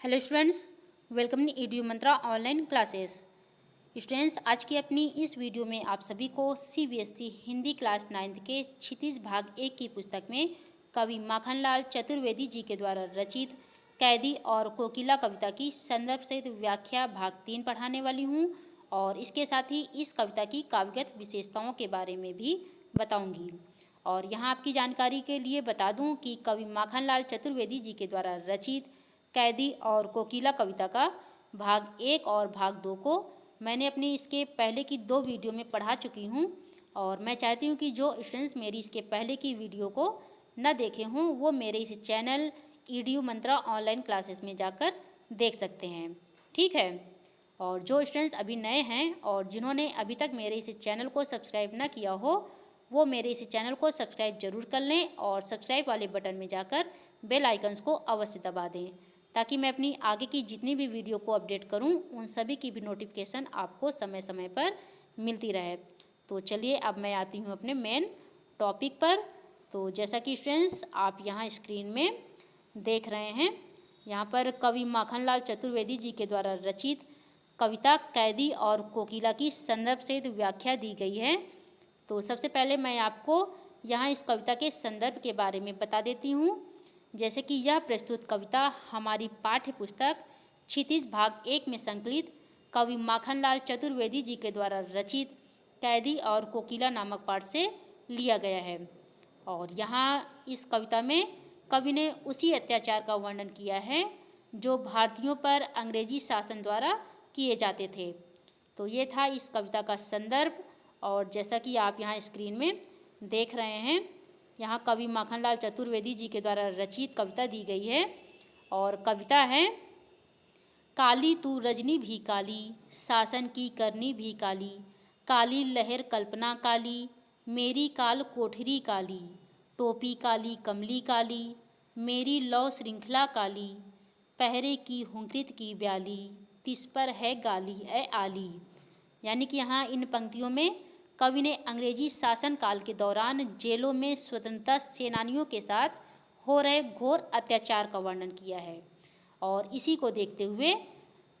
Hello students, welcome in EDU Mantra online classes. Students, आज की अपनी इस वीडियो में आप सभी को सीबीएसई हिंदी क्लास 9th के क्षितिज भाग 1 की पुस्तक में कवि माखनलाल चतुर्वेदी जी के द्वारा रचित कैदी और कोकिला कविता की संदर्भ सहित व्याख्या भाग 3 पढ़ाने वाली हूँ और इसके साथ ही इस कविता की काव्यगत विशेषताओं के बारे में भी बताऊँगी। और यहाँ आपकी जानकारी के लिए बता दूँ कि कवि माखनलाल चतुर्वेदी जी के द्वारा रचित कैदी और कोकिला कविता का भाग 1 और भाग 2 को मैंने अपनी इसके पहले की 2 वीडियो में पढ़ा चुकी हूँ और मैं चाहती हूँ कि जो स्टूडेंट्स मेरी इसके पहले की वीडियो को न देखे हों वो मेरे इस चैनल ईडीयू मंत्रा ऑनलाइन क्लासेस में जाकर देख सकते हैं। ठीक है। और जो स्टूडेंट्स अभी नए हैं और जिन्होंने अभी तक मेरे इस चैनल को सब्सक्राइब ना किया हो वो मेरे इस चैनल को सब्सक्राइब जरूर कर लें और सब्सक्राइब वाले बटन में जाकर बेल आइकन्स को अवश्य दबा दें ताकि मैं अपनी आगे की जितनी भी वीडियो को अपडेट करूं उन सभी की भी नोटिफिकेशन आपको समय समय पर मिलती रहे। तो चलिए अब मैं आती हूं अपने मेन टॉपिक पर। तो जैसा कि स्टूडेंट्स आप यहां स्क्रीन में देख रहे हैं, यहां पर कवि माखनलाल चतुर्वेदी जी के द्वारा रचित कविता कैदी और कोकिला की संदर्भ सहित व्याख्या दी गई है। तो सबसे पहले मैं आपको यहाँ इस कविता के संदर्भ के बारे में बता देती हूँ। जैसे कि यह प्रस्तुत कविता हमारी पाठ्य पुस्तक क्षितिज भाग 1 में संकलित कवि माखनलाल चतुर्वेदी जी के द्वारा रचित कैदी और कोकिला नामक पाठ से लिया गया है। और यहाँ इस कविता में कवि ने उसी अत्याचार का वर्णन किया है जो भारतीयों पर अंग्रेजी शासन द्वारा किए जाते थे। तो ये था इस कविता का संदर्भ। और जैसा कि आप यहाँ स्क्रीन में देख रहे हैं, यहाँ कवि माखनलाल चतुर्वेदी जी के द्वारा रचित कविता दी गई है और कविता है, काली तू रजनी भी काली, शासन की करनी भी काली, काली लहर कल्पना काली, मेरी काल कोठरी काली, टोपी काली कमली काली, मेरी लौ श्रृंखला काली, पहरे की हुंकृत की ब्याली, तिस पर है गाली ए आली। यानी कि यहाँ इन पंक्तियों में कवि ने अंग्रेजी शासन काल के दौरान जेलों में स्वतंत्रता सेनानियों के साथ हो रहे घोर अत्याचार का वर्णन किया है। और इसी को देखते हुए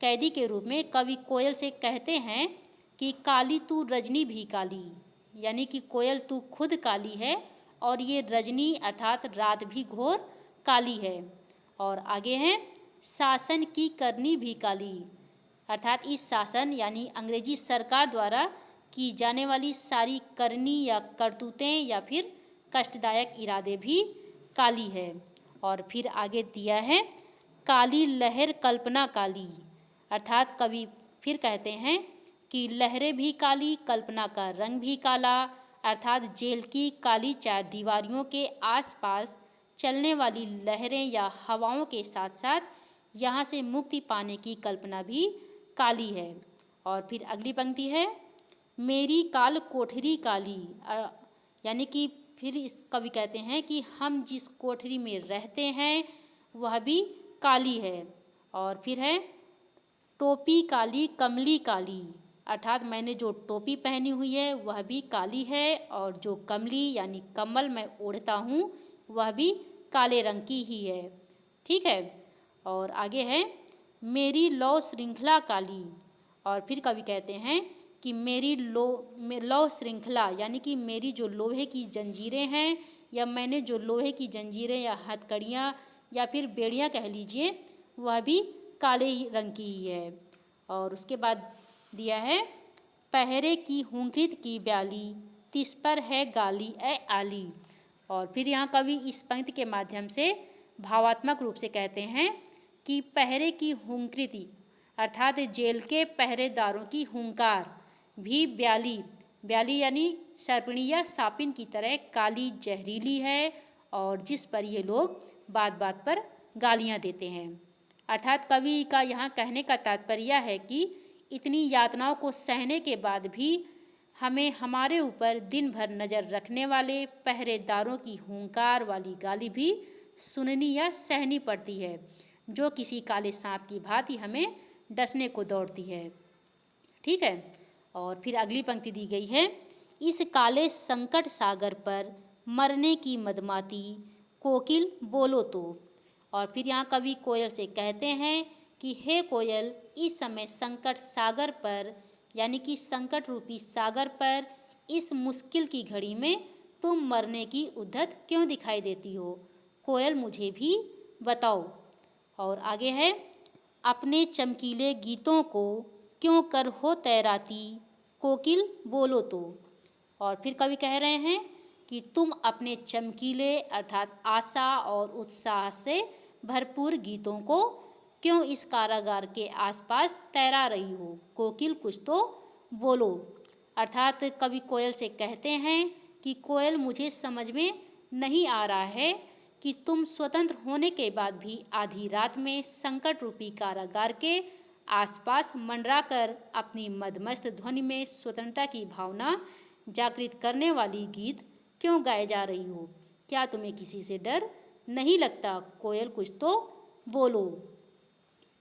कैदी के रूप में कवि कोयल से कहते हैं कि काली तू रजनी भी काली, यानी कि कोयल तू खुद काली है और ये रजनी अर्थात रात भी घोर काली है। और आगे हैं, शासन की करनी भी काली, अर्थात इस शासन यानी अंग्रेजी सरकार द्वारा की जाने वाली सारी करनी या करतूतें या फिर कष्टदायक इरादे भी काली है। और फिर आगे दिया है, काली लहर कल्पना काली, अर्थात कवि फिर कहते हैं कि लहरें भी काली, कल्पना का रंग भी काला, अर्थात जेल की काली चार दीवारियों के आसपास चलने वाली लहरें या हवाओं के साथ साथ यहाँ से मुक्ति पाने की कल्पना भी काली है। और फिर अगली पंक्ति है, मेरी काल कोठरी काली, यानी कि फिर इस कवि कहते हैं कि हम जिस कोठरी में रहते हैं वह भी काली है। और फिर है, टोपी काली कमली काली, अर्थात मैंने जो टोपी पहनी हुई है वह भी काली है और जो कमली यानी कम्बल मैं ओढ़ता हूँ वह भी काले रंग की ही है। ठीक है। और आगे है, मेरी लौ श्रृंखला काली, और फिर कवि कहते हैं कि मेरी लौ श्रृंखला यानी कि मेरी जो लोहे की जंजीरें हैं या मैंने जो लोहे की जंजीरें या हथकड़ियाँ या फिर बेड़ियाँ कह लीजिए वह भी काले ही रंग की ही है। और उसके बाद दिया है, पहरे की हुंकृत की ब्याली, तिस पर है गाली ए आली। और फिर यहाँ कवि इस पंक्ति के माध्यम से भावात्मक रूप से कहते हैं कि पहरे की हुंकृति अर्थात जेल के पहरेदारों की हुंकार भी ब्याली, ब्याली यानी सर्पिणी या सापिन की तरह काली जहरीली है और जिस पर ये लोग बात बात पर गालियाँ देते हैं। अर्थात कवि का यहाँ कहने का तात्पर्य है कि इतनी यातनाओं को सहने के बाद भी हमें हमारे ऊपर दिन भर नज़र रखने वाले पहरेदारों की हुंकार वाली गाली भी सुननी या सहनी पड़ती है जो किसी काले सांप की भांति हमें डसने को दौड़ती है। ठीक है। और फिर अगली पंक्ति दी गई है, इस काले संकट सागर पर मरने की मदमाती, कोकिल बोलो तो, और फिर यहाँ कवि कोयल से कहते हैं कि हे कोयल, इस समय संकट सागर पर यानी कि संकट रूपी सागर पर इस मुश्किल की घड़ी में तुम मरने की उद्यत क्यों दिखाई देती हो? कोयल मुझे भी बताओ। और आगे है, अपने चमकीले गीतों को क्यों कर हो तैराती, कोकिल बोलो तो। और फिर कवि कह रहे हैं कि तुम अपने चमकीले अर्थात आशा और उत्साह से भरपूर गीतों को क्यों इस कारागार के आसपास तैरा रही हो, कोकिल कुछ तो बोलो। अर्थात कवि कोयल से कहते हैं कि कोयल, मुझे समझ में नहीं आ रहा है कि तुम स्वतंत्र होने के बाद भी आधी रात में संकट रूपी कारागार के आसपास मंडराकर अपनी मदमस्त ध्वनि में स्वतंत्रता की भावना जागृत करने वाली गीत क्यों गाए जा रही हो? क्या तुम्हें किसी से डर नहीं लगता? कोयल कुछ तो बोलो।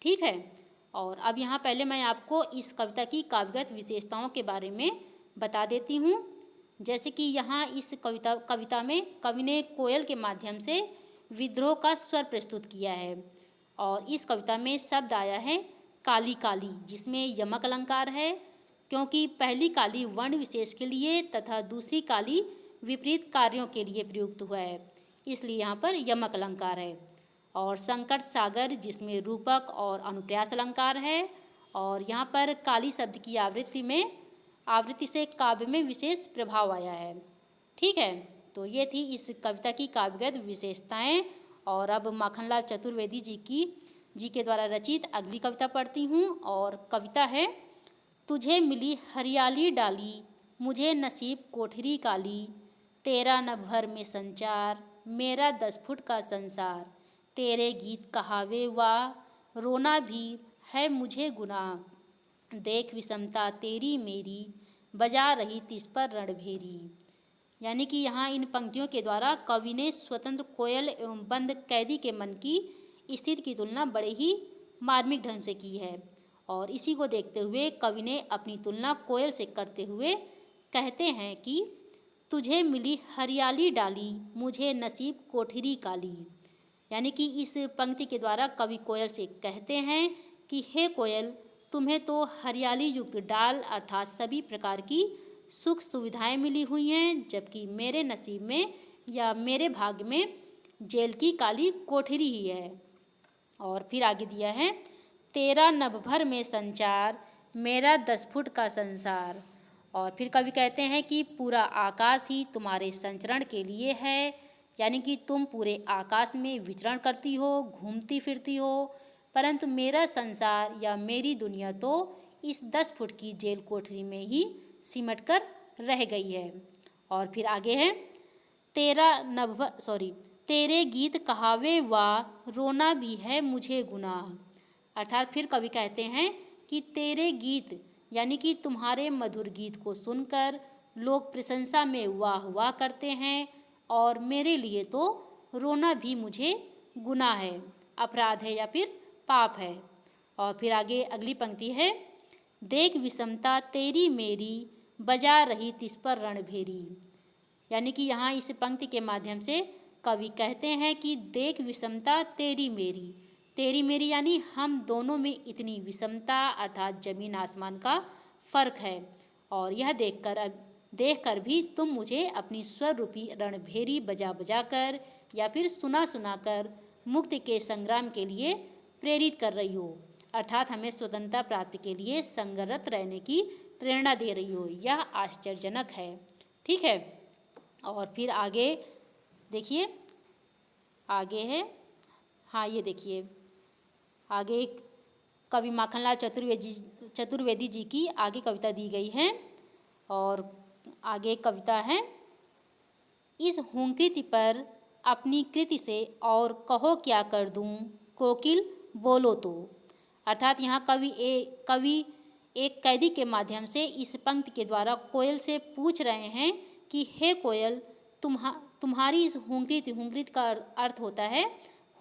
ठीक है। और अब यहाँ पहले मैं आपको इस कविता की काव्यगत विशेषताओं के बारे में बता देती हूँ। जैसे कि यहाँ इस कविता में कवि ने कोयल के माध्यम से विद्रोह का स्वर प्रस्तुत किया है। और इस कविता में शब्द आया है काली काली, जिसमें यमक अलंकार है, क्योंकि पहली काली वर्ण विशेष के लिए तथा दूसरी काली विपरीत कार्यों के लिए प्रयुक्त हुआ है, इसलिए यहाँ पर यमक अलंकार है। और संकट सागर, जिसमें रूपक और अनुप्रास अलंकार है। और यहाँ पर काली शब्द की आवृत्ति से काव्य में विशेष प्रभाव आया है। ठीक है, तो ये थी इस कविता की काव्यगत विशेषताएं। और अब माखनलाल चतुर्वेदी जी के द्वारा रचित अगली कविता पढ़ती हूँ। और कविता है, तुझे मिली हरियाली डाली, मुझे नसीब कोठरी काली, तेरा न भर में संचार, मेरा 10 फुट का संसार, तेरे गीत कहावे वाह, रोना भी है मुझे गुनाह, देख विषमता तेरी मेरी, बजा रही तिस पर रणभेरी। यानी कि यहाँ इन पंक्तियों के द्वारा कवि ने स्वतंत्र कोयल एवं बंद कैदी के मन की स्थिति की तुलना बड़े ही मार्मिक ढंग से की है। और इसी को देखते हुए कवि ने अपनी तुलना कोयल से करते हुए कहते हैं कि तुझे मिली हरियाली डाली, मुझे नसीब कोठरी काली। यानी कि इस पंक्ति के द्वारा कवि कोयल से कहते हैं कि हे कोयल, तुम्हें तो हरियाली युक्त डाल अर्थात सभी प्रकार की सुख सुविधाएं मिली हुई हैं, जबकि मेरे नसीब में या मेरे भाग्य में जेल की काली कोठरी ही है। और फिर आगे दिया है, तेरा नभ भर में संचार, मेरा 10 फुट का संसार। और फिर कवि कहते हैं कि पूरा आकाश ही तुम्हारे संचरण के लिए है, यानी कि तुम पूरे आकाश में विचरण करती हो, घूमती फिरती हो, परंतु मेरा संसार या मेरी दुनिया तो इस 10 फुट की जेल कोठरी में ही सिमट कर रह गई है। और फिर आगे है, तेरे गीत कहावे वाह, रोना भी है मुझे गुनाह। अर्थात फिर कवि कहते हैं कि तेरे गीत यानी कि तुम्हारे मधुर गीत को सुनकर लोग प्रशंसा में वाह वाह करते हैं, और मेरे लिए तो रोना भी मुझे गुनाह है, अपराध है या फिर पाप है। और फिर आगे अगली पंक्ति है, देख विषमता तेरी मेरी, बजा रही तिस पर रणभेरी। यानी कि यहाँ इस पंक्ति के माध्यम से कवि कहते हैं कि देख विषमता तेरी मेरी यानी हम दोनों में इतनी विषमता अर्थात जमीन आसमान का फर्क है, और यह देखकर भी तुम मुझे अपनी स्वर रूपी रणभेरी बजा बजा कर या फिर सुना सुना कर मुक्ति के संग्राम के लिए प्रेरित कर रही हो, अर्थात हमें स्वतंत्रता प्राप्ति के लिए संघर्षरत रहने की प्रेरणा दे रही हो। यह आश्चर्यजनक है। ठीक है। और फिर आगे देखिए, आगे है, हाँ ये देखिए, आगे कवि माखनलाल चतुर्वेदी जी की आगे कविता दी गई है। और आगे कविता है, इस हुंकृति पर अपनी कृति से और कहो क्या कर दूं, कोकिल बोलो तो। अर्थात यहाँ कवि एक कैदी के माध्यम से इस पंक्ति के द्वारा कोयल से पूछ रहे हैं कि हे कोयल, तुम्हारी इस हुंकृत का अर्थ होता है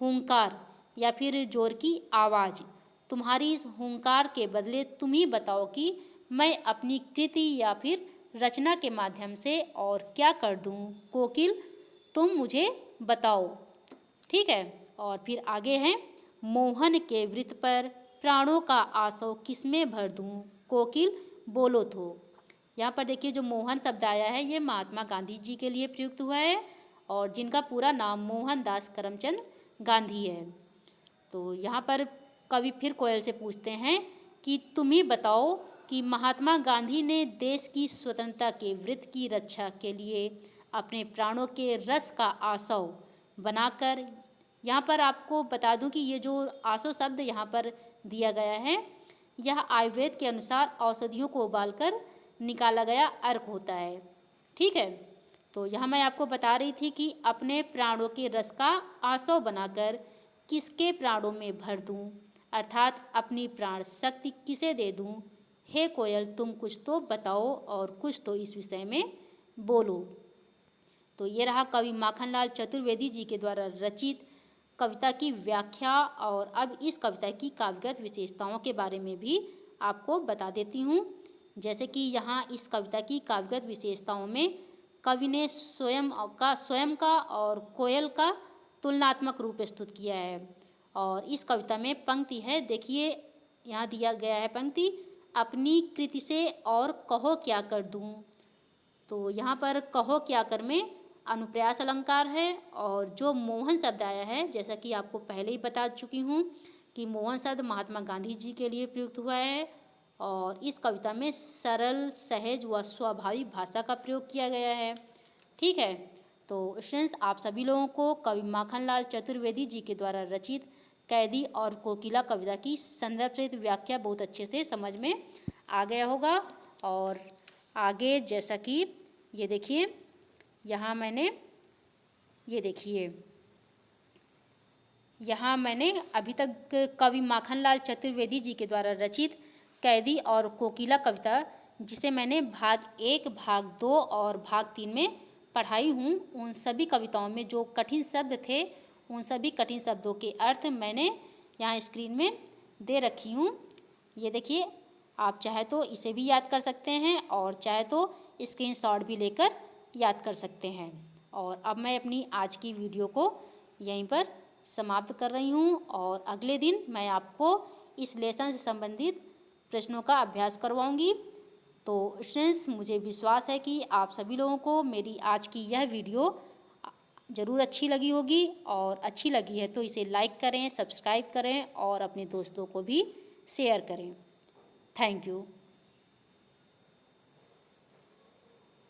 हुंकार या फिर जोर की आवाज़। तुम्हारी इस हुंकार के बदले तुम ही बताओ कि मैं अपनी कृति या फिर रचना के माध्यम से और क्या कर दूं, कोकिल तुम मुझे बताओ। ठीक है। और फिर आगे है, मोहन के वृत्त पर प्राणों का आसव किसमें भर दूं, कोकिल बोलो थो। यहाँ पर देखिए जो मोहन शब्द आया है ये महात्मा गांधी जी के लिए प्रयुक्त हुआ है और जिनका पूरा नाम मोहनदास करमचंद गांधी है। तो यहाँ पर कवि फिर कोयल से पूछते हैं कि तुम ही बताओ कि महात्मा गांधी ने देश की स्वतंत्रता के व्रत की रक्षा के लिए अपने प्राणों के रस का आसव बनाकर, यहाँ पर आपको बता दूं कि ये जो आसव शब्द यहाँ पर दिया गया है यह आयुर्वेद के अनुसार औषधियों को उबालकर निकाला गया अर्क होता है। ठीक है, तो यहाँ मैं आपको बता रही थी कि अपने प्राणों के रस का आसव बनाकर किसके प्राणों में भर दूं, अर्थात अपनी प्राण शक्ति किसे दे दूं। हे कोयल तुम कुछ तो बताओ और कुछ तो इस विषय में बोलो। तो ये रहा कवि माखनलाल चतुर्वेदी जी के द्वारा रचित कविता की व्याख्या। और अब इस कविता की काव्यगत विशेषताओं के बारे में भी आपको बता देती हूँ। जैसे कि यहाँ इस कविता की काव्यगत विशेषताओं में कवि ने स्वयं का और कोयल का तुलनात्मक रूप प्रस्तुत किया है। और इस कविता में पंक्ति है, देखिए यहाँ दिया गया है पंक्ति, अपनी कृति से और कहो क्या कर दूँ। तो यहाँ पर कहो क्या कर में अनुप्रास अलंकार है और जो मोहन शब्द आया है जैसा कि आपको पहले ही बता चुकी हूँ कि मोहन शब्द महात्मा गांधी जी के लिए प्रयुक्त हुआ है और इस कविता में सरल सहज व स्वाभाविक भाषा का प्रयोग किया गया है। ठीक है, तो स्टूडेंट्स आप सभी लोगों को कवि माखनलाल चतुर्वेदी जी के द्वारा रचित कैदी और कोकिला कविता की संदर्भ सहित व्याख्या बहुत अच्छे से समझ में आ गया होगा। और आगे जैसा कि ये देखिए यहाँ मैंने अभी तक कवि माखनलाल चतुर्वेदी जी के द्वारा रचित कैदी और कोकिला कविता, जिसे मैंने भाग 1, भाग 2 और भाग 3 में पढ़ाई हूँ, उन सभी कविताओं में जो कठिन शब्द थे उन सभी कठिन शब्दों के अर्थ मैंने यहाँ स्क्रीन में दे रखी हूँ। ये देखिए, आप चाहे तो इसे भी याद कर सकते हैं और चाहे तो स्क्रीनशॉट भी लेकर याद कर सकते हैं। और अब मैं अपनी आज की वीडियो को यहीं पर समाप्त कर रही हूँ और अगले दिन मैं आपको इस लेसन से संबंधित प्रश्नों का अभ्यास करवाऊँगी। तो स्टूडेंट्स मुझे विश्वास है कि आप सभी लोगों को मेरी आज की यह वीडियो ज़रूर अच्छी लगी होगी और अच्छी लगी है तो इसे लाइक करें, सब्सक्राइब करें और अपने दोस्तों को भी शेयर करें। Thank you.